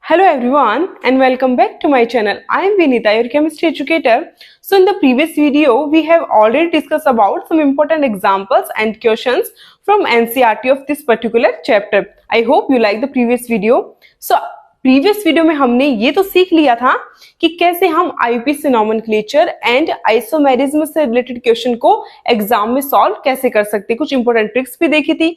Hello everyone and welcome back to my channel. I am Vinita, your chemistry educator. So in the previous video, we have already discussed about some important examples and questions from NCERT of this particular chapter. I hope you like the previous video. So previous video में हमने ये तो सीख लिया था कि कैसे हम आईयूपीएसी नॉमेनक्लेचर एंड आइसोमेरिज्म से रिलेटेड क्वेश्चन को एग्जाम में सॉल्व कैसे कर सकते हैं, कुछ इंपॉर्टेंट ट्रिक्स भी देखी थी।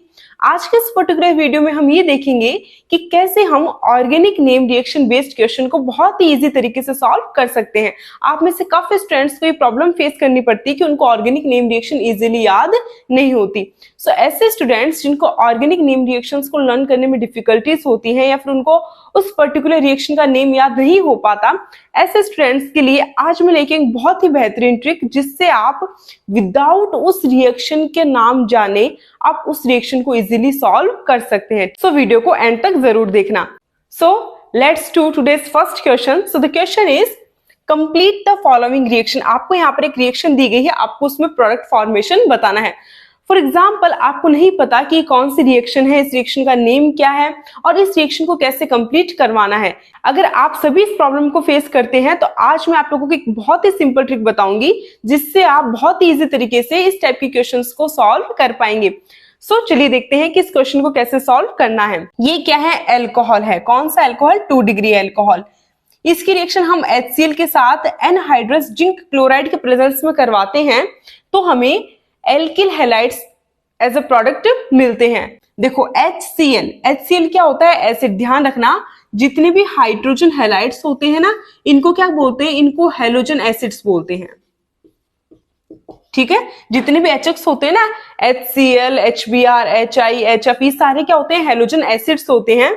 आज के इस पर्टिकुलर वीडियो में हम ये देखेंगे कि कैसे हम organic name reaction based question को बहुत ही इजी तरीके से सॉल्व कर सकते हैं। आप में से काफी स्टूडेंट्स को ये प्रॉब्लम फेस करनी पड़ती है कि उनको ऑर्गेनिक नेम रिएक्शन इजीली याद नहीं होती। सो ऐसे स्टूडेंट्स जिनको ऑर्गेनिक नेम रिएक्शंस को लर्न करने में डिफिकल्टीज होती हैं या फिर उनको उस पर्टिकुलर रिएक्शन का नेम याद नहीं हो पाता, ऐसे स्टूडेंट्स के लिए आज मैं लेके एक बहुत ही बेहतरीन ट्रिक जिससे आप विदाउट उस रिएक्शन के नाम जाने आप उस रिएक्शन को इजीली सॉल्व कर सकते हैं। सो वीडियो को एंड तक जरूर देखना। So let's do today's first question. So the question is complete the following reaction. आपको यहाँ पर एक रिएक्शन दी गई है, आपको उसमें प्रोडक्ट फॉर्मेशन बताना है। फॉर एग्जाम्पल आपको नहीं पता कि कौन सी रिएक्शन है, इस रिएक्शन का नेम क्या है और इस रिएक्शन को कैसे कंप्लीट करवाना है। अगर आप सभी इस प्रॉब्लम को फेस करते हैं तो आज मैं आप लोगों को एक बहुत ही सिंपल ट्रिक बताऊंगी जिससे आप बहुत ही इजी तरीके से इस टाइप के क्वेश्चंस को सॉल्व कर पाएंगे। सो चलिए देखते हैं कि इस क्वेश्चन को कैसे सॉल्व करना है। ये क्या है? एल्कोहल है। कौन सा एल्कोहल? 2 degree alcohol. इसकी रिएक्शन हम HCl के साथ एनहाइड्रस जिंक क्लोराइड के प्रेजेंस में करवाते हैं तो हमें alkyl halides as a product मिलते हैं। देखो HCl क्या होता है? एसिड। ध्यान रखना, जितने भी हाइड्रोजन हैलाइड्स होते हैं ना, इनको क्या बोलते हैं? इनको हैलोजन एसिड्स बोलते हैं। ठीक है, जितने भी HX होते हैं ना, HCl, HBr, HI, HF, ये सारे क्या होते हैं? हैलोजन एसिड्स होते हैं।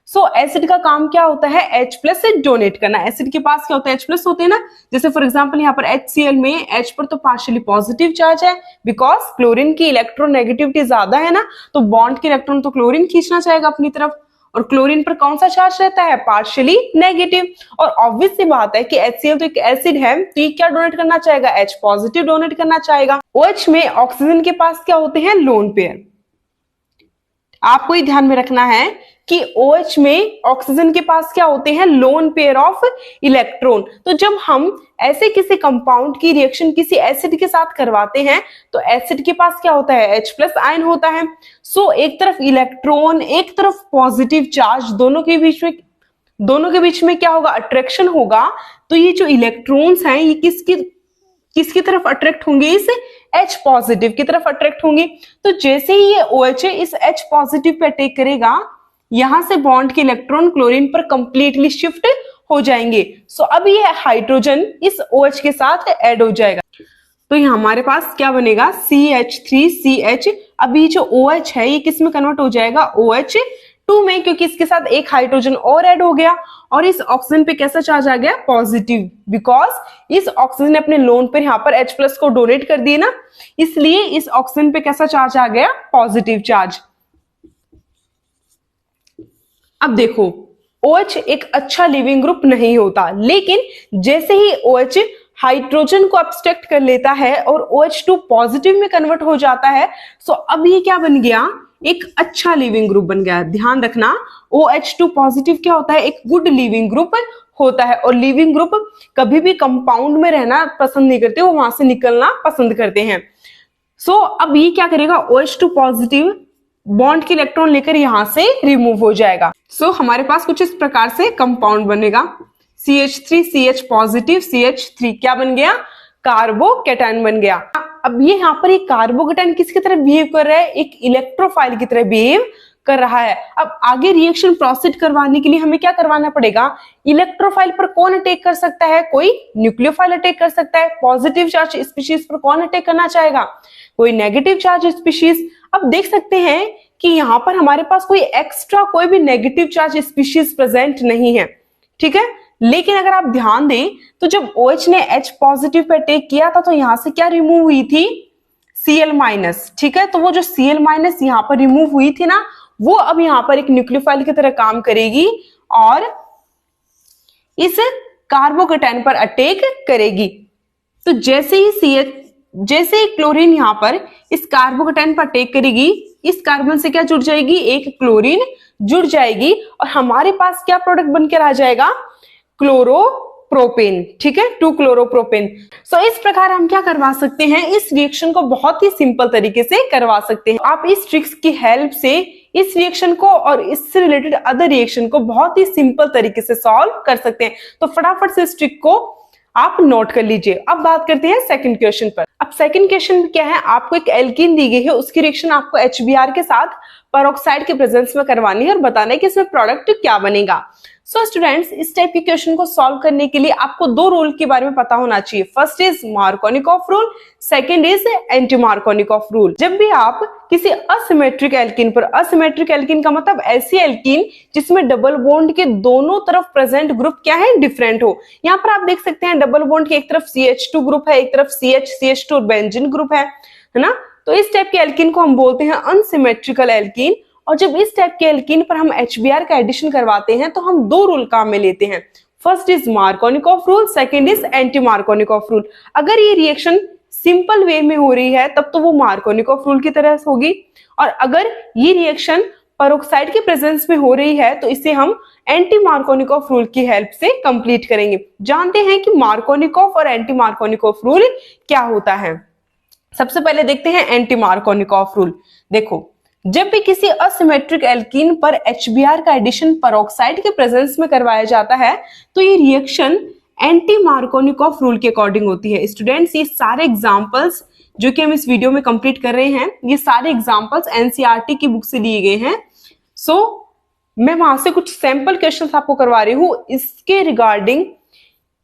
सो एसिड का काम क्या होता है? H प्लस से डोनेट करना। एसिड के पास क्या होता है? H प्लस होते हैं ना। जैसे फॉर एग्जांपल यहाँ पर HCl में H पर तो पार्शियली पॉजिटिव चार्ज है बिकॉज क्लोरीन की इलेक्ट्रोनेगेटिविटी ज्यादा है ना, तो बॉन्ड के इलेक्ट्रॉन तो क्लोरीन खींचना चाहेगा अपनी तरफ, और क्लोरीन पर कौन सा चार्ज रहता है? Partially negative. और ऑब्वियस सी बात है कि HCl तो एक एसिड है तो ये क्या डोनेट करना चाहेगा? H पॉजिटिव डोनेट करना चाहेगा। OH में ऑक्सीजन के पास क्या होते हैं? Lone pair. आपको ये ध्यान में रखना है कि OH में ऑक्सीजन के पास क्या होते हैं? Lone pair of electron. तो जब हम ऐसे किसी कंपाउंड की रिएक्शन किसी एसिड के साथ करवाते हैं तो एसिड के पास क्या होता है? H प्लस आयन होता है। सो एक तरफ इलेक्ट्रॉन, एक तरफ पॉजिटिव चार्ज, दोनों के बीच में क्या होगा? अट्रैक्शन होगा। तो ये जो इलेक्ट्रॉन्स हैं ये किसकी तरफ अट्रैक्ट होंगे? इस H पॉजिटिव की तरफ अट्रैक्ट होंगे। तो जैसे ही ये OH इस H पॉजिटिव पे अटैक करेगा, यहां से बॉन्ड के इलेक्ट्रॉन क्लोरीन पर कंप्लीटली शिफ्ट हो जाएंगे। सो अब ये हाइड्रोजन इस OH के साथ ऐड हो जाएगा। तो ये हमारे पास क्या बनेगा? CH3CH। अभी जो OH है ये किस में कन्वर्ट हो जाएगा? OH2 में, क्योंकि इसके साथ एक हाइड्रोजन और ऐड हो गया और इस ऑक्सीजन पे कैसा चार्ज आ गया? पॉजिटिव। बिकॉज इस ऑक्सीजन ने अपने लोन पर यहाँ पर H प्लस को डोनेट कर दिए ना, इसलिए इस ऑक्सीजन पे कैसा चार्ज आ गया? Positive charge. अब देखो OH एक अच्छा लिविंग ग्रुप नहीं होता, लेकिन जैसे ही OH हाइड्रोजन को अब्स्ट्रैक्ट कर लेता है और OH2 पॉजिटिव में कन्वर्ट हो जाता है, सो अब ये क्या बन गया? एक अच्छा लिविंग ग्रुप बन गया। ध्यान रखना, OH2 पॉजिटिव क्या होता है? एक गुड लिविंग ग्रुप होता है। और लिविंग ग्रुप कभी भी कंपाउंड में रहना पसंद नहीं करते, वो वहां से निकलना पसंद करते हैं। सो अब ये क्या करेगा? OH2 पॉजिटिव बॉन्ड के इलेक्ट्रॉन लेकर यहां से रिमूव हो जाएगा। सो हमारे पास कुछ इस प्रकार से कंपाउंड बनेगा। CH3CH पॉजिटिव, CH3 क्या बन गया? कार्बोकैटायन बन गया। अब ये यहाँ पर एक कार्बोकैटायन किसकी तरह बिहेव कर रहा है? एक इलेक्ट्रोफाइल की तरह बिहेव कर रहा है। अब आगे रिएक्शन प्रोसीड करवाने के लिए हमें क्या करवाना पड़ेगा? इलेक्ट्रोफाइल पर कौन अटैक कर सकता है? कोई न्यूक्लियोफाइल अटैक कर सकता है। पॉजिटिव चार्ज स्पीशीज पर कौन अटैक करना चाहेगा? कोई नेगेटिव चार्ज स्पीशीज। अब देख सकते हैं कि यहाँ पर हमारे पास कोई एक्स्ट्रा कोई भी नेगेटिव चार्ज स्पीशीज प्रेजेंट नहीं है। ठीक है, लेकिन अगर आप ध्यान दें तो जब OH ने H पॉजिटिव पे अटैक किया था तो यहां से क्या रिमूव हुई थी? Cl minus. ठीक है, तो वो जो Cl माइनस यहां पर रिमूव हुई थी ना, वो अब यहां पर एक न्यूक्लियोफाइल की तरह काम करेगी और इस कार्बोकैटायन पर अटैक करेगी। तो जैसे ही क्लोरीन यहां पर इस कार्बोकैटायन पर अटैक करेगी इस कार्बन से क्या जुड़ जाएगी, एक क्लोरीन जुड़ जाएगी और हमारे पास क्या प्रोडक्ट बनकर आ जाएगा, क्लोरोप्रोपेन। ठीक है, 2 क्लोरोप्रोपेन। सो इस प्रकार हम क्या करवा सकते हैं, इस रिएक्शन को बहुत ही सिंपल तरीके से करवा सकते हैं। आप इस ट्रिक्स की हेल्प से इस रिएक्शन को और इससे रिलेटेड अदर रिएक्शन को बहुत ही सिंपल तरीके से सॉल्व कर सकते हैं। तो फटाफट से इस ट्रिक को आप नोट कर लीजिए। अब बात करते हैं सेकंड क्वेश्चन पर। अब सेकंड क्वेश्चन क्या है, आपको एक एल्कीन दी गई है, उसकी रिएक्शन आपको HBr के साथ पेरोक्साइड के प्रेजेंस में करवानी है और बताना है कि इसमें प्रोडक्ट क्या बनेगा। सो स्टूडेंट्स, इस टाइप के क्वेश्चन को सॉल्व करने के लिए आपको 2 रूल के बारे में पता होना चाहिए। First is Markovnikov rule, second is anti Markovnikov rule. जब भी आप किसी असिमेट्रिक एल्कीन पर, असिमेट्रिक एल्कीन का मतलब ऐसी एल्कीन जिसमें डबल बॉन्ड के दोनों तरफ प्रेजेंट ग्रुप क्या है, डिफरेंट हो। यहाँ पर आप देख सकते हैं डबल बॉन्ड के एक तरफ CH2 ग्रुप है, एक तरफ CH2 और बेंजीन ग्रुप है ना। तो इस टाइप के एल्कीन को हम बोलते हैं अनसिमेट्रिकल एल्कीन। और जब इस टाइप के एल्कीन पर हम HBr का एडिशन करवाते हैं तो हम 2 रूल काम में लेते हैं। First is Markovnikov rule, second is anti Markovnikov rule. अगर ये रिएक्शन सिंपल वे में हो रही है तब तो वो मार्कोनिकॉफ रूल की तरह होगी, और अगर ये रिएक्शन पेरोक्साइड के प्रेजेंस में हो रही है तो इसे हम एंटी मार्कोनिकॉफ रूल की हेल्प से कंप्लीट करेंगे। जानते हैं कि मार्कोनिकॉफ और एंटी मार्कोनिकॉफ रूल क्या होता है। सबसे पहले देखते हैं एंटी मार्कोनिकॉफ रूल। देखो, जब भी किसी असिमेट्रिक एल्कीन पर HBr का एडिशन पेरोक्साइड के प्रेजेंस में करवाया जाता है तो ये रिएक्शन एंटी मार्कोनिकॉफ रूल के अकॉर्डिंग होती है। स्टूडेंट्स, ये सारे एग्जांपल्स जो कि हम इस वीडियो में कंप्लीट कर रहे हैं, ये सारे एग्जांपल्स NCERT की बुक से लिए गए हैं। सो मैं वहां से कुछ सैंपल क्वेश्चंस आपको करवा रही हूँ। इसके रिगार्डिंग,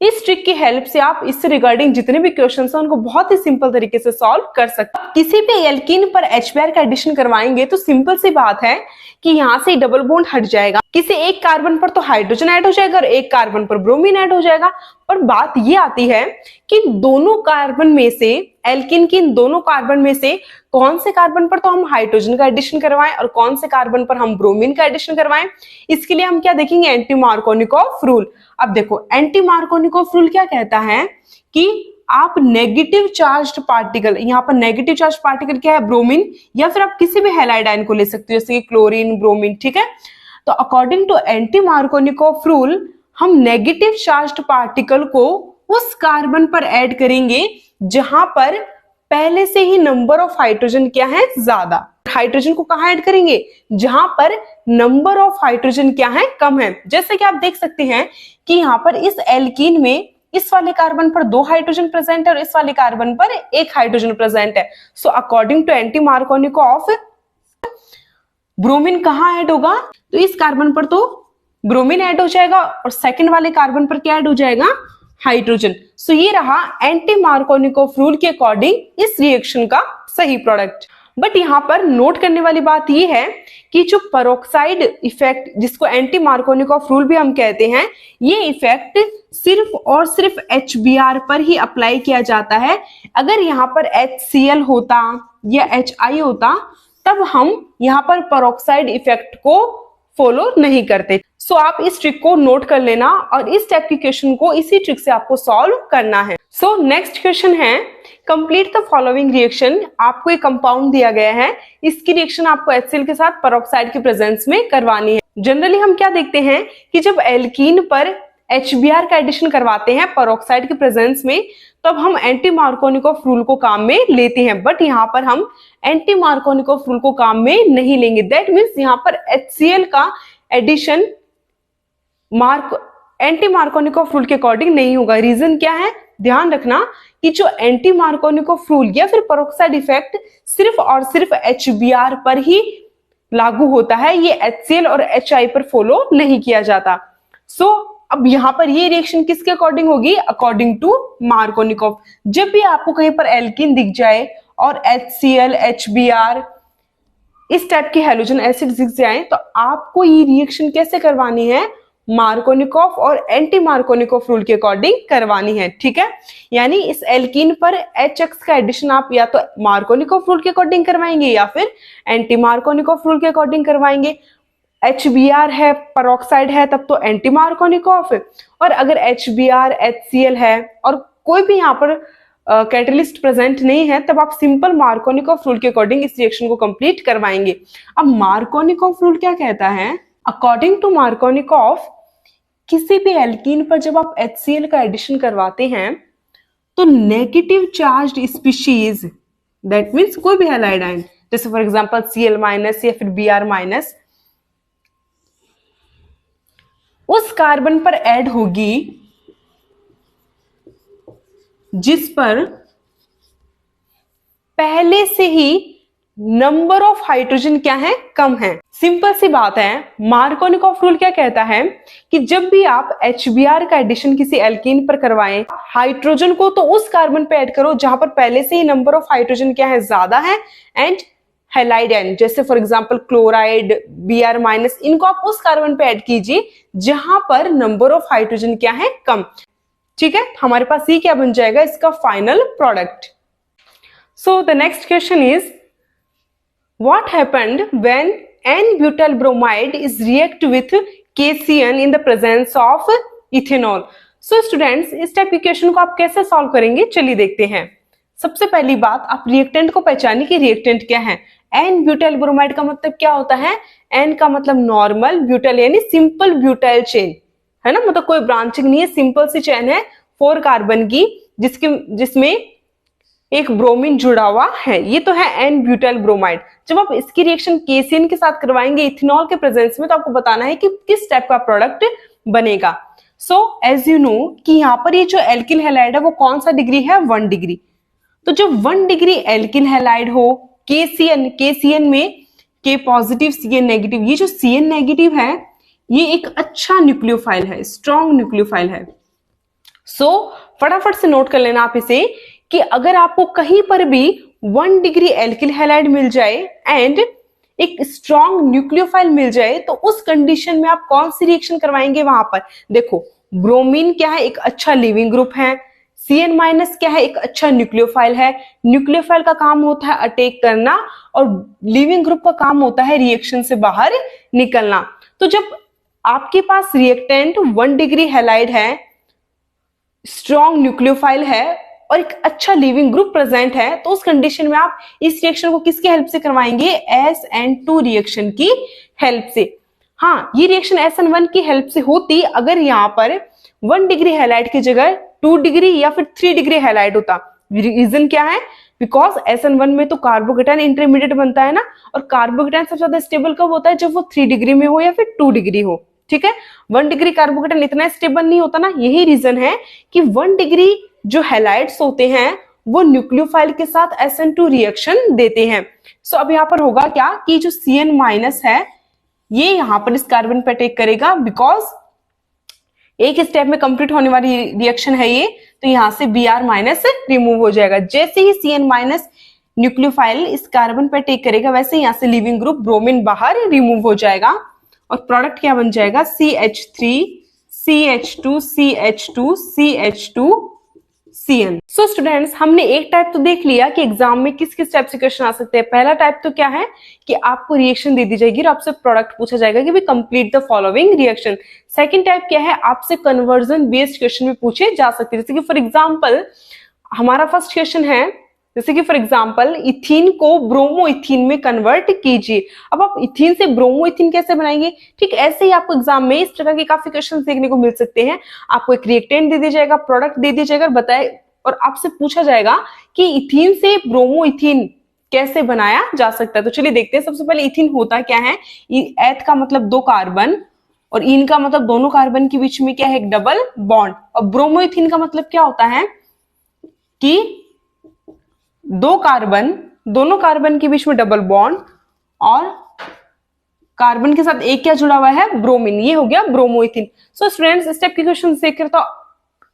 इस ट्रिक की हेल्प से आप इससे रिगार्डिंग जितने भी क्वेश्चंस हैं उनको बहुत ही सिंपल तरीके से सॉल्व कर सकते हैं। किसी भी एल्कीन पर HBr का एडिशन करवाएंगे तो सिंपल सी बात है कि यहाँ से डबल बॉन्ड हट जाएगा। किसी एक कार्बन पर तो हाइड्रोजन ऐड हो जाएगा और एक कार्बन पर ब्रोमीन ऐड हो जाएगा। पर बात ये आती है कि दोनों कार्बन में से, एल्कीन की इन दोनों कार्बन में से कौन से कार्बन पर तो हम हाइड्रोजन का एडिशन करवाएं और कौन से कार्बन पर हम ब्रोमीन का एडिशन करवाएं। इसके लिए हम क्या देखेंगे, एंटी मार्कोनिकॉफ रूल। अब देखो, एंटी मार्कोनिकॉफ रूल क्या कहता है कि आप नेगेटिव चार्ज्ड पार्टिकल, यहाँ पर नेगेटिव चार्ज पार्टिकल क्या है, ब्रोमीन, या फिर आप किसी भी हैलाइड आयन को ले सकते हो जैसे कि क्लोरीन, ब्रोमीन। ठीक है, तो according to anti Markovnikov rule हम नेगेटिव चार्ज्ड पार्टिकल को उस कार्बन पर ऐड करेंगे जहां पर पहले से ही नंबर ऑफ हाइड्रोजन क्या है, ज्यादा। हाइड्रोजन को कहां ऐड करेंगे, जहां पर नंबर ऑफ हाइड्रोजन क्या है, कम है। जैसे कि आप देख सकते हैं कि यहाँ पर इस एल्कीन में इस वाले कार्बन पर 2 हाइड्रोजन प्रेजेंट है और इस वाले कार्बन पर 1 हाइड्रोजन प्रेजेंट है। So according to anti Markovnikov bromine कहां ऐड होगा, तो इस कार्बन पर तो ब्रोमीन ऐड हो जाएगा और सेकंड वाले कार्बन पर क्या ऐड हो जाएगा, हाइड्रोजन। सो ये रहा एंटी मार्कोनिकॉफ रूल के अकॉर्डिंग इस रिएक्शन का सही प्रोडक्ट। बट यहाँ पर नोट करने वाली बात ये है कि जो पेरोक्साइड इफेक्ट, जिसको एंटी मार्कोनिकॉफ रूल भी हम कहते हैं, ये इफेक्ट सिर्फ और सिर्फ HBr पर ही अप्लाई किया जाता है। अगर यहाँ पर HCl होता या HI होता तब हम यहाँ पर पेरोक्साइड इफेक्ट को फॉलो नहीं करते। सो आप इस ट्रिक को नोट कर लेना और इस टाइप के क्वेश्चन को इसी ट्रिक से आपको सॉल्व करना है। सो नेक्स्ट क्वेश्चन है, कंप्लीट द फॉलोइंग रिएक्शन। आपको एक कंपाउंड दिया गया है, इसकी रिएक्शन आपको HCl के साथ पेरोक्साइड के प्रेजेंस में करवानी है। जनरली हम क्या देखते हैं कि जब एल्कीन पर HBr का एडिशन करवाते हैं पेरोक्साइड के प्रेजेंस में तब हम एंटी मार्कोनिकॉफ रूल को काम में लेते हैं। बट यहाँ पर हम एंटी मार्कोनिकॉफ रूल को काम में नहीं लेंगे। दैट मीन्स यहाँ पर HCl का एडिशन एंटी मार्कोनिकॉफ रूल के अकॉर्डिंग नहीं होगा। रीजन क्या है, ध्यान रखना कि जो एंटी मार्कोनिकॉफ रूल या फिर पेरोक्साइड इफेक्ट सिर्फ और सिर्फ HBr पर ही लागू होता है, ये HCl और HI पर फॉलो नहीं किया जाता। सो अब यहाँ पर ये रिएक्शन किसके अकॉर्डिंग होगी, अकॉर्डिंग टू मार्कोनिकॉफ। जब भी आपको कहीं पर एल्कीन दिख जाए और HCl, HBr इस टाइप के हैलोजन एसिड दिख जाए तो आपको ये रिएक्शन कैसे करवानी है, मार्कोनिकॉफ और एंटी मार्कोनिकॉफ रूल के अकॉर्डिंग करवानी है। ठीक है, यानी इस एल्कीन पर HX का एडिशन आप या तो मार्कोनिकॉफ रूल के अकॉर्डिंग करवाएंगे या फिर एंटी मार्कोनिकॉफ रूल के अकॉर्डिंग करवाएंगे। HBr है, पेरोक्साइड है, तब तो एंटी मार्कोनिकॉफ, और अगर HBr, HCl है और कोई भी यहाँ पर कैटलिस्ट प्रेजेंट नहीं है, तब आप सिंपल मार्कोनिकॉफ रूल के अकॉर्डिंग इस रिएक्शन को कंप्लीट करवाएंगे। अब मार्कोनिकॉफ रूल क्या कहता है? अकॉर्डिंग टू मार्कोनिकॉफ, किसी भी एल्कीन पर जब आप HCl का एडिशन करवाते हैं तो negative charged species, that means कोई भी हैलाइड आयन, जैसे फॉर एग्जांपल Cl- या फिर Br-, उस कार्बन पर ऐड होगी जिस पर पहले से ही नंबर ऑफ हाइड्रोजन क्या है? कम है। सिंपल सी बात है। मार्कोनिकॉफ रूल क्या कहता है कि जब भी आप HBr का एडिशन किसी एल्कीन पर करवाएं, हाइड्रोजन को तो उस कार्बन पे ऐड करो जहां पर पहले से ही नंबर ऑफ हाइड्रोजन क्या है? ज्यादा है, एंड हैलाइड आयन जैसे फॉर एग्जांपल क्लोराइड, Br-, इनको आप उस कार्बन पे ऐड कीजिए जहां पर नंबर ऑफ हाइड्रोजन क्या है? कम। ठीक है, हमारे पास ये क्या बन जाएगा? इसका final product. So the next question is, what happened when N-butyl bromide is react with KCN in the presence of ethanol? So students, इस टाइप की क्वेश्चन को आप कैसे सॉल्व करेंगे? चलिए देखते हैं। सबसे पहली बात, आप रिएक्टेंट को पहचानिए कि रिएक्टेंट क्या है। N-butyl bromide का मतलब क्या होता है? N का मतलब नॉर्मल, ब्यूटाइल यानी सिंपल ब्यूटाइल चेन है ना, मतलब कोई ब्रांचिंग नहीं है, सिंपल सी चेन है 4 कार्बन की, जिसमें एक ब्रोमीन जुड़ा हुआ है। ये तो है एन ब्यूटाइल ब्रोमाइड। जब आप इसकी रिएक्शन केसीएन के साथ करवाएंगे इथेनॉल के प्रेजेंस में, तो आपको बताना है कि किस टाइप का प्रोडक्ट बनेगा। सो एज यू नो कि यहाँ पर ये जो एल्किल हैलाइड है वो कौन सा डिग्री है? 1 डिग्री। तो जब 1 डिग्री एल्किल हैलाइड हो, केसीएन में के पॉजिटिव सीएन नेगेटिव, ये जो सीएन नेगेटिव है ये एक अच्छा न्यूक्लियोफाइल है, स्ट्रॉन्ग न्यूक्लियोफाइल है। सो फटाफट से नोट कर लेना आप इसे कि अगर आपको कहीं पर भी 1 डिग्री एल्किल हैलाइड मिल जाए एंड एक स्ट्रॉन्ग न्यूक्लियोफाइल मिल जाए, तो उस कंडीशन में आप कौन सी रिएक्शन करवाएंगे? वहां पर देखो, ब्रोमीन क्या है? एक अच्छा लिविंग ग्रुप है। Cn- क्या है? एक अच्छा न्यूक्लियोफाइल है। न्यूक्लियोफाइल का काम होता है अटैक करना, और लिविंग ग्रुप का काम होता है रिएक्शन से बाहर निकलना। तो जब आपके पास रिएक्टेंट 1 डिग्री हैलाइड है, स्ट्रॉन्ग न्यूक्लियोफाइल है और एक अच्छा लिविंग ग्रुप प्रेजेंट है, तो उस कंडीशन में आप इस रिएक्शन को किसकी हेल्प से करवाएंगे? SN2 रिएक्शन की हेल्प से। हाँ, ये रिएक्शन SN1 की हेल्प से होती अगर यहाँ पर 1 डिग्री हैलाइड की जगह 2 डिग्री या फिर 3 डिग्री हैलाइड होता। रीजन क्या है? बिकॉज SN1 में तो कार्बोकेटाइन इंटरमीडिएट बनता है ना, और कार्बोकेटाइन सबसे ज्यादा स्टेबल कब होता है? जब वो 3 डिग्री में हो या फिर 2 डिग्री हो। ठीक है, 1 डिग्री कार्बोकेटाइन इतना स्टेबल नहीं होता ना, यही रीजन है कि 1 डिग्री जो हैलाइड्स होते हैं वो न्यूक्लियोफाइल के साथ SN2 रिएक्शन देते हैं। सो अब यहाँ पर होगा क्या कि जो Cn- है ये यहाँ पर इस कार्बन पे अटैक करेगा, बिकॉज एक स्टेप में कंप्लीट होने वाली रिएक्शन है ये, तो यहाँ से Br- रिमूव हो जाएगा। जैसे ही Cn- न्यूक्लियोफाइल इस कार्बन पे अटैक करेगा, वैसे यहाँ से लिविंग ग्रुप ब्रोमीन बाहर रिमूव हो जाएगा, और प्रोडक्ट क्या बन जाएगा? CH3 CH2 CH2 CH2 Cn। So students, हमने एक टाइप तो देख लिया कि एग्जाम में किस किस टाइप से क्वेश्चन आ सकते हैं। पहला टाइप तो क्या है कि आपको रिएक्शन दे दी जाएगी और आपसे प्रोडक्ट पूछा जाएगा कि भी complete the following reaction. Second type क्या है? आपसे कन्वर्जन बेस्ड क्वेश्चन भी पूछे जा सकते हैं। जैसे कि फॉर एग्जाम्पल हमारा फर्स्ट क्वेश्चन है, जैसे कि फॉर एग्जाम्पल इथीन को ब्रोमो इथीन में कन्वर्ट कीजिए। अब आप इथीन से ब्रोमो इथीन कैसे बनाएंगे? ठीक ऐसे ही आपको एग्जाम में इस प्रकार के काफी क्वेश्चन देखने को मिल सकते हैं। आपको एक रिएक्टेंट दे दिया जाएगा, प्रोडक्ट दे दिया जाएगा, बताए, और आपसे पूछा जाएगा कि इथीन से ब्रोमो इथीन कैसे बनाया जा सकता है। तो चलिए देखते हैं। सबसे पहले इथीन होता क्या है? एथ का मतलब 2 कार्बन, और इन का मतलब दोनों कार्बन के बीच में क्या है? एक डबल बॉन्ड। और ब्रोमो इथीन का मतलब क्या होता है कि 2 कार्बन, दोनों कार्बन के बीच में डबल बॉन्ड, और कार्बन के साथ एक क्या जुड़ा हुआ है? ब्रोमीन। ये हो गया ब्रोमो इथीन। सो स्टूडेंट्स, इस टाइप के क्वेश्चन देखकर तो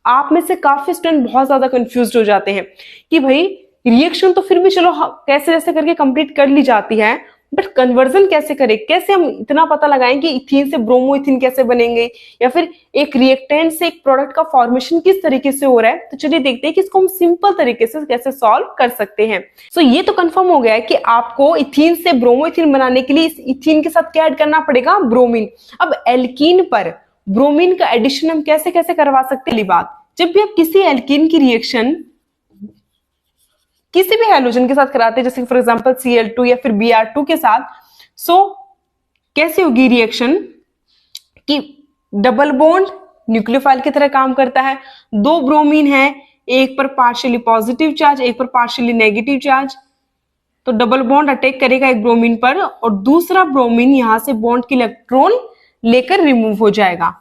आप में से काफी स्टूडेंट बहुत ज्यादा कंफ्यूज हो जाते हैं कि भाई रिएक्शन तो फिर भी चलो कैसे जैसे करके कंप्लीट कर ली जाती है, बट कन्वर्जन कैसे करें? कैसे हम इतना पता लगाएं कि इथीन से ब्रोमो इथीन कैसे बनेंगे, या फिर एक रिएक्टेंट से एक प्रोडक्ट का फॉर्मेशन किस तरीके से हो रहा है? तो चलिए देखते हैं कि इसको हम सिंपल तरीके से कैसे सॉल्व कर सकते हैं। सो ये तो कंफर्म हो गया है कि आपको इथीन से ब्रोमो इथीन बनाने के लिए इस इथीन के साथ क्या ऐड करना पड़ेगा? ब्रोमीन। अब एल्कीन पर ब्रोमीन का एडिशन हम कैसे कैसे करवा सकते हैं? पहली बात, जब भी आप किसी एल्कीन की रिएक्शन किसी भी हैलोजन के साथ कराते हैं, जैसे फॉर एग्जांपल Cl2 या फिर Br2 के साथ, सो कैसे होगी रिएक्शन कि डबल बॉन्ड न्यूक्लियोफाइल की तरह काम करता है। दो ब्रोमीन है, एक पर पार्शियली पॉजिटिव चार्ज, एक पर पार्शियली नेगेटिव चार्ज, तो डबल बॉन्ड अटैक करेगा एक ब्रोमीन पर और दूसरा ब्रोमीन यहां से बॉन्ड के इलेक्ट्रॉन लेकर रिमूव हो जाएगा।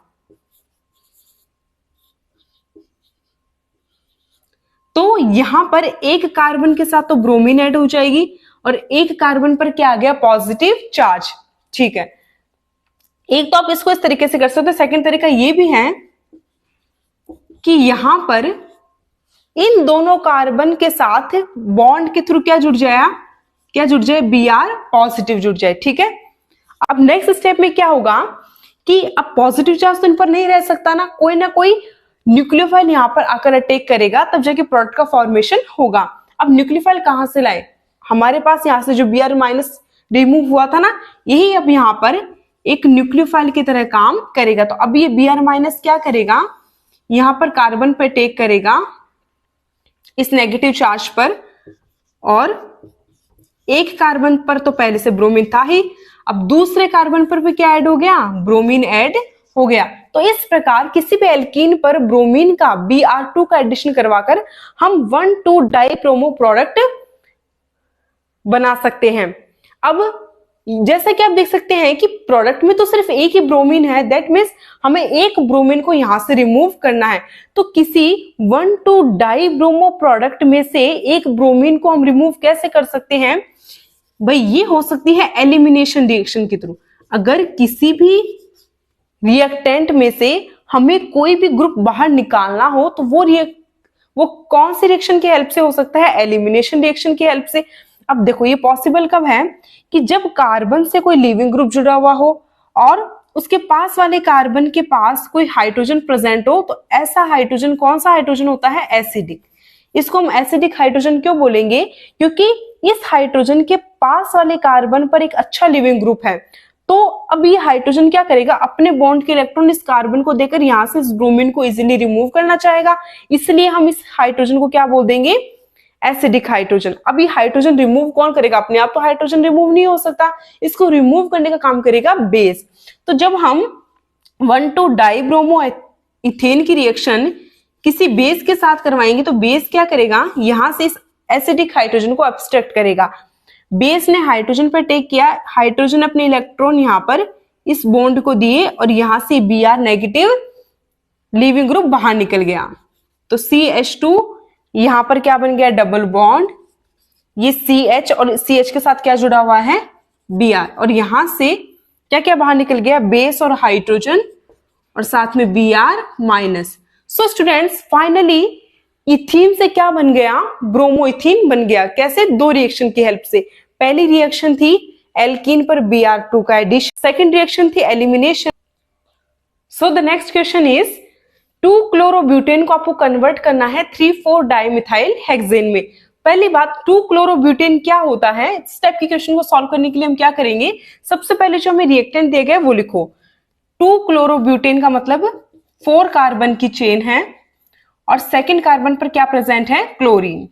तो यहां पर एक कार्बन के साथ तो ब्रोमीन ऐड हो जाएगी और एक कार्बन पर क्या आ गया, पॉजिटिव चार्ज। ठीक है, एक तो आप इसको इस तरीके से कर सकते हो। सेकंड तरीका ये भी है कि यहां पर इन दोनों कार्बन के साथ बॉन्ड के थ्रू क्या जुड़ जाए, Br पॉजिटिव जुड़ जाए। ठीक है, अब नेक्स्ट स्टेप में क्या होगा कि अब पॉजिटिव चार्ज तो इन पर नहीं रह सकता ना कोई न्यूक्लियोफाइल यहां पर आकर अटैक करेगा, तब जाके प्रोडक्ट का फॉर्मेशन होगा। अब न्यूक्लियोफाइल कहां से लाए, हमारे पास यहां से जो Br माइनस रिमूव हुआ था ना, यही अब यहां पर एक न्यूक्लियोफाइल की तरह काम करेगा। तो अब ये Br माइनस क्या करेगा, यहां पर कार्बन पर अटैक करेगा इस नेगेटिव चार्ज पर, और एक कार्बन पर तो पहले से ब्रोमीन था ही, अब दूसरे कार्बन पर भी क्या ऐड हो गया, ब्रोमीन ऐड हो गया। तो इस प्रकार किसी भी एल्कीन पर ब्रोमीन का Br2 का एडिशन करवाकर हम 1,2 डाइब्रोमो प्रोडक्ट बना सकते हैं। अब जैसा कि आप देख सकते हैं कि प्रोडक्ट में तो सिर्फ एक ही ब्रोमीन है, दैट मीन्स हमें एक ब्रोमीन को यहां से रिमूव करना है। तो किसी 1,2 डाइब्रोमो प्रोडक्ट में से एक ब्रोमीन को हम रिमूव कैसे कर सकते हैं भाई, ये हो सकती है एलिमिनेशन रिएक्शन के थ्रू। अगर किसी भी रिएक्टेंट में से हमें कोई भी ग्रुप बाहर निकालना हो तो वो कौन सी रिएक्शन की हेल्प से हो सकता है, एलिमिनेशन रिएक्शन की हेल्प से। अब देखो ये पॉसिबल कब है कि जब कार्बन से कोई लिविंग ग्रुप जुड़ा हुआ हो और उसके पास वाले कार्बन के पास कोई हाइड्रोजन प्रेजेंट हो, तो ऐसा हाइड्रोजन कौन सा हाइड्रोजन होता है, एसिडिक। इसको हम एसिडिक हाइड्रोजन क्यों बोलेंगे, क्योंकि इस हाइड्रोजन के पास वाले कार्बन पर एक अच्छा लिविंग ग्रुप है। तो अब ये हाइड्रोजन क्या करेगा, अपने बॉन्ड के इलेक्ट्रॉन इस कार्बन को देकर यहां से इस ब्रोमीन को इजीली रिमूव करना चाहेगा, इसलिए हम इस हाइड्रोजन को क्या बोल देंगे, एसिडिक हाइड्रोजन। अब ये हाइड्रोजन रिमूव कौन करेगा, अपने आप तो हाइड्रोजन रिमूव नहीं हो सकता, इसको रिमूव करने का काम करेगा बेस। तो जब हम 1,2 डाइब्रोमो इथेन की रिएक्शन किसी बेस के साथ करवाएंगे तो बेस क्या करेगा, यहां से इस एसिडिक हाइड्रोजन को एब्स्ट्रैक्ट करेगा। बेस ने हाइड्रोजन पर टेक किया, हाइड्रोजन अपने इलेक्ट्रॉन यहां पर इस बॉन्ड को दिए और यहां से Br नेगेटिव लिविंग ग्रुप बाहर निकल गया। तो CH2 यहां पर क्या बन गया, डबल बॉन्ड, ये CH और CH के साथ क्या जुड़ा हुआ है, Br, और यहां से क्या क्या बाहर निकल गया, बेस और हाइड्रोजन और साथ में Br minus. So students finally ethene से क्या बन गया, ब्रोमो इथीन बन गया। कैसे, दो रिएक्शन की हेल्प से। पहली रिएक्शन थी एल्कीन पर Br2 का एडिशन, सेकंड रिएक्शन थी elimination. So the next question is two chlorobutane को आपको कन्वर्ट करना है 3,4 डाइमिथाइल हेक्सेन में। पहली बात, 2-क्लोरोब्यूटेन क्या होता है, इस टाइप के क्वेश्चन को सॉल्व करने के लिए हम क्या करेंगे, सबसे पहले जो हमें रिएक्टेंट दिए गए वो लिखो। 2-क्लोरोब्यूटेन का मतलब 4 कार्बन की चेन है और सेकंड कार्बन पर क्या प्रेजेंट है, क्लोरीन।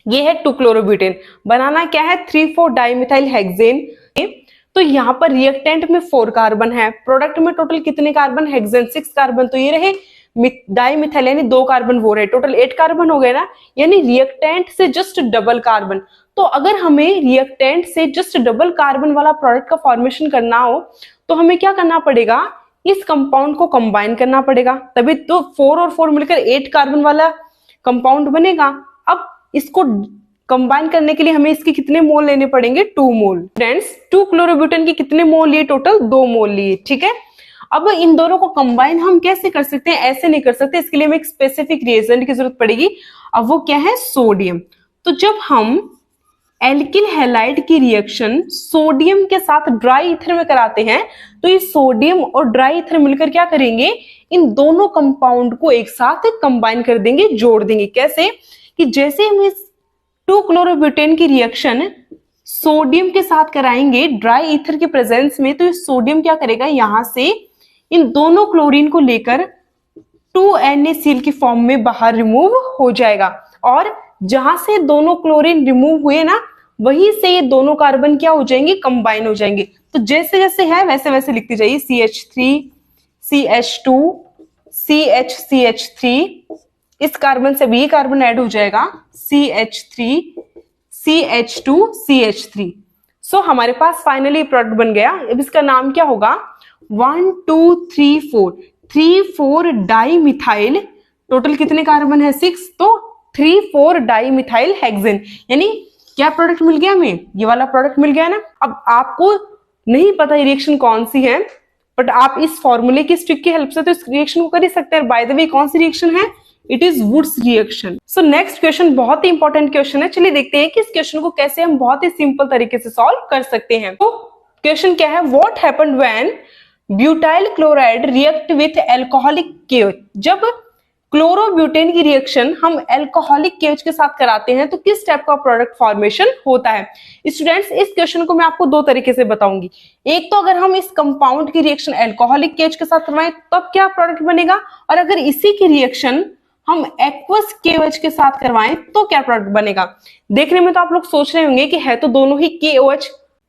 ये है 2-क्लोरोब्यूटेन। बनाना क्या है, 3,4 डाइमिथाइल हेक्सेन। तो यहां पर रिएक्टेंट में 4 कार्बन है, प्रोडक्ट में टोटल कितने कार्बन, हेक्सेन 6 कार्बन, तो ये रहे डाइमिथाइल यानी 2 कार्बन वो रहे, टोटल 8 कार्बन हो गए ना, यानी रिएक्टेंट से जस्ट डबल कार्बन। तो अगर हमें रिएक्टेंट से जस्ट डबल कार्बन वाला प्रोडक्ट का फॉर्मेशन करना हो तो हमें क्या करना पड़ेगा, इस कंपाउंड को कंबाइन करना पड़ेगा, तभी तो 4 और 4 मिलकर 8 कार्बन वाला कंपाउंड बनेगा। अब इसको कंबाइन करने के लिए हमें इसके कितने मोल लेने पड़ेंगे, 2 मोल। फ्रेंड्स 2-क्लोरोब्यूटेन के कितने मोल लिए, टोटल 2 मोल लिए। ठीक है, अब इन दोनों को कंबाइन हम कैसे कर सकते हैं, ऐसे नहीं कर सकते, इसके लिए हमें एक स्पेसिफिक रिएजेंट की जरूरत पड़ेगी। अब वो क्या है, सोडियम। तो जब हम एल्किल हैलाइड की रिएक्शन सोडियम के साथ ड्राई ईथर में कराते हैं तो ये सोडियम और ड्राई ईथर मिलकर क्या करेंगे, इन दोनों कंपाउंड को एक साथ कंबाइन कर देंगे, जोड़ देंगे। कैसे कि जैसे हम इस 2-क्लोरोब्यूटेन की रिएक्शन सोडियम के साथ कराएंगे ड्राई ईथर के प्रेजेंस में, तो ये सोडियम क्या करेगा, यहां से इन दोनों क्लोरीन को लेकर 2NaCl की फॉर्म में बाहर रिमूव हो जाएगा और जहां से दोनों क्लोरीन रिमूव हुए ना, वहीं से ये दोनों कार्बन क्या हो जाएंगे, कंबाइन हो जाएंगे। तो जैसे जैसे है वैसे वैसे लिखती जाइए, CH3, CH2, CH3, इस कार्बन से भी कार्बन ऐड हो जाएगा, CH3, CH2, CH3। सो हमारे पास फाइनली प्रोडक्ट बन गया। अब इसका नाम क्या होगा, 1 2 3 4, 3 4 डाई मिथाइल, टोटल कितने कार्बन है, 6, तो 3 4 डाई मिथाइल हेक्सेन। यानी क्या प्रोडक्ट मिल गया हमें, ये वाला प्रोडक्ट मिल गया ना। अब आपको नहीं पता रिएक्शन कौन सी है, बट आप इस फॉर्मूले की ट्रिक की हेल्प से तो इस रिएक्शन को कर ही सकते हैं। बाय द वे कौन सी रिएक्शन है, it is Wurtz reaction. So next question बहुत ही इंपॉर्टेंट क्वेश्चन है। चलिए देखते हैं कि इस क्वेश्चन को कैसे हम बहुत ही सिंपल तरीके से सॉल्व कर सकते हैं। तो क्वेश्चन क्या है, what happened when butyl chloride react with alcoholic KOH। जब क्लोरोब्यूटेन की रिएक्शन हम एल्कोहलिक KOH के साथ कराते हैं तो किस टाइप का प्रोडक्ट फॉर्मेशन होता है। स्टूडेंट्स, इस क्वेश्चन को मैं आपको दो तरीके से बताऊंगी। एक तो अगर हम इस कंपाउंड की रिएक्शन एल्कोहलिक KOH के साथ करवाएं तब क्या प्रोडक्ट बनेगा, और अगर इसी की रिएक्शन हम एक्वस KOH के साथ करवाएं तो क्या प्रोडक्ट बनेगा। देखने में तो आप लोग सोच रहे होंगे कि है तो दोनों ही KOH,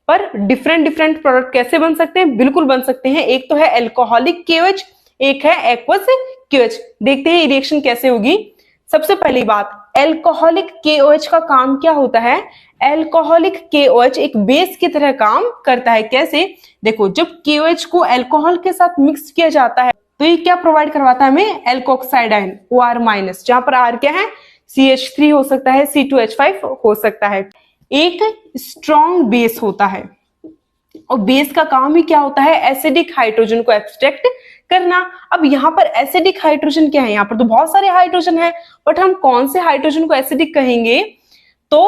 पर डिफरेंट डिफरेंट प्रोडक्ट कैसे बन सकते हैं, बिल्कुल बन सकते हैं। एक तो है एल्कोहलिक KOH, एक है एक्वस KOH। देखते हैं रिएक्शन कैसे होगी। सबसे पहली बात, एल्कोहलिक KOH का काम क्या होता है, एल्कोहलिक KOH एक बेस की तरह काम करता है। कैसे, देखो जब KOH को अल्कोहल के साथ मिक्स किया जाता है तो ये क्या प्रोवाइड करवाता है हमें, एल्कोक्साइड आयन OR-, जहां पर R क्या है, CH3 हो सकता है, C2H5 हो सकता है। एक स्ट्रॉन्ग बेस होता है, और बेस का काम ही क्या होता है, एसिडिक हाइड्रोजन को एब्स्ट्रैक्ट करना। अब यहाँ पर एसिडिक हाइड्रोजन क्या है, यहाँ पर तो बहुत सारे हाइड्रोजन है, बट हम कौन से हाइड्रोजन को एसिडिक कहेंगे, तो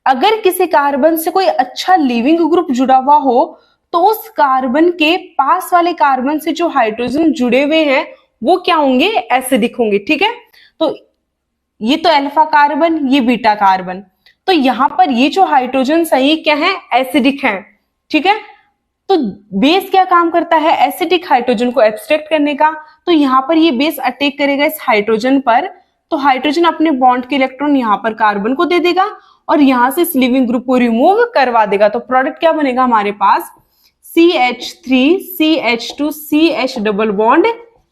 अगर किसी कार्बन से कोई अच्छा लिविंग ग्रुप जुड़ा हुआ हो तो उस कार्बन के पास वाले कार्बन से जो हाइड्रोजन जुड़े हुए हैं वो क्या होंगे, एसिडिक होंगे। ठीक है, तो ये तो अल्फा कार्बन, ये बीटा कार्बन, तो यहां पर ये जो हाइड्रोजन है ये क्या है, एसिडिक है। ठीक है, तो बेस क्या काम करता है, एसिडिक हाइड्रोजन को एब्स्ट्रैक्ट करने का। तो यहां पर ये बेस अटैक करेगा इस हाइड्रोजन पर, तो हाइड्रोजन अपने बॉन्ड के इलेक्ट्रॉन यहां पर कार्बन को दे देगा और यहां से इस लिविंग ग्रुप को रिमूव करवा देगा। तो प्रोडक्ट क्या बनेगा हमारे पास, CH3, CH2, CH double bond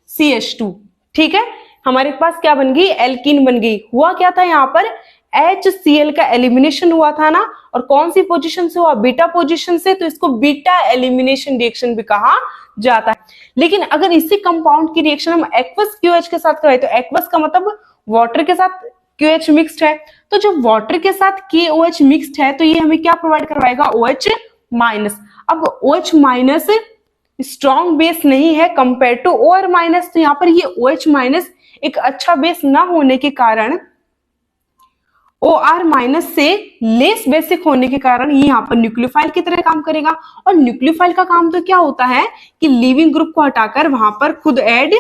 CH2। ठीक है, हमारे पास क्या बन गई, एल्कीन बन गई। हुआ क्या था यहाँ पर, HCl का एलिमिनेशन हुआ था ना, और कौन सी पोजीशन से हुआ, बीटा पोजीशन से, तो इसको बीटा एलिमिनेशन रिएक्शन भी कहा जाता है। लेकिन अगर इसी कंपाउंड की रिएक्शन हम एक्वस KOH के साथ कराए, तो एक्वस का मतलब वाटर के साथ KOH मिक्स्ड है, तो जब वाटर के साथ KOH मिक्स्ड है तो ये हमें क्या प्रोवाइड करवाएगा, OH-। अब OH- स्ट्रॉन्ग बेस नहीं है कंपेयर टू OR-, तो यहाँ पर ये OH- एक अच्छा बेस ना होने के कारण, OR- से लेस बेसिक होने के कारण ये यहाँ पर न्यूक्लियोफाइल की तरह काम करेगा। और न्यूक्लियोफाइल का काम तो क्या होता है कि लिविंग ग्रुप को हटाकर वहां पर खुद ऐड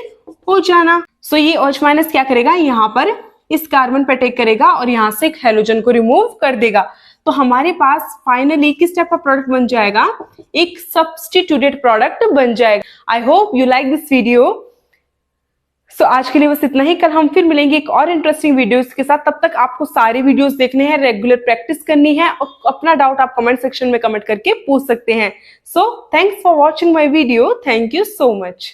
हो जाना। सो ये OH- क्या करेगा, यहाँ पर इस कार्बन पर अटैक करेगा और यहाँ से एक हैलोजन को रिमूव कर देगा। तो हमारे पास फाइनली किस टाइप का प्रोडक्ट बन जाएगा, एक सब्स्टिट्यूटेड प्रोडक्ट बन जाएगा। I hope you like this video. So आज के लिए बस इतना ही। कल हम फिर मिलेंगे एक और इंटरेस्टिंग वीडियोस के साथ। तब तक आपको सारे वीडियोस देखने हैं, रेगुलर प्रैक्टिस करनी है, और अपना डाउट आप कमेंट सेक्शन में कमेंट करके पूछ सकते हैं। So thanks for watching my video, thank you so much.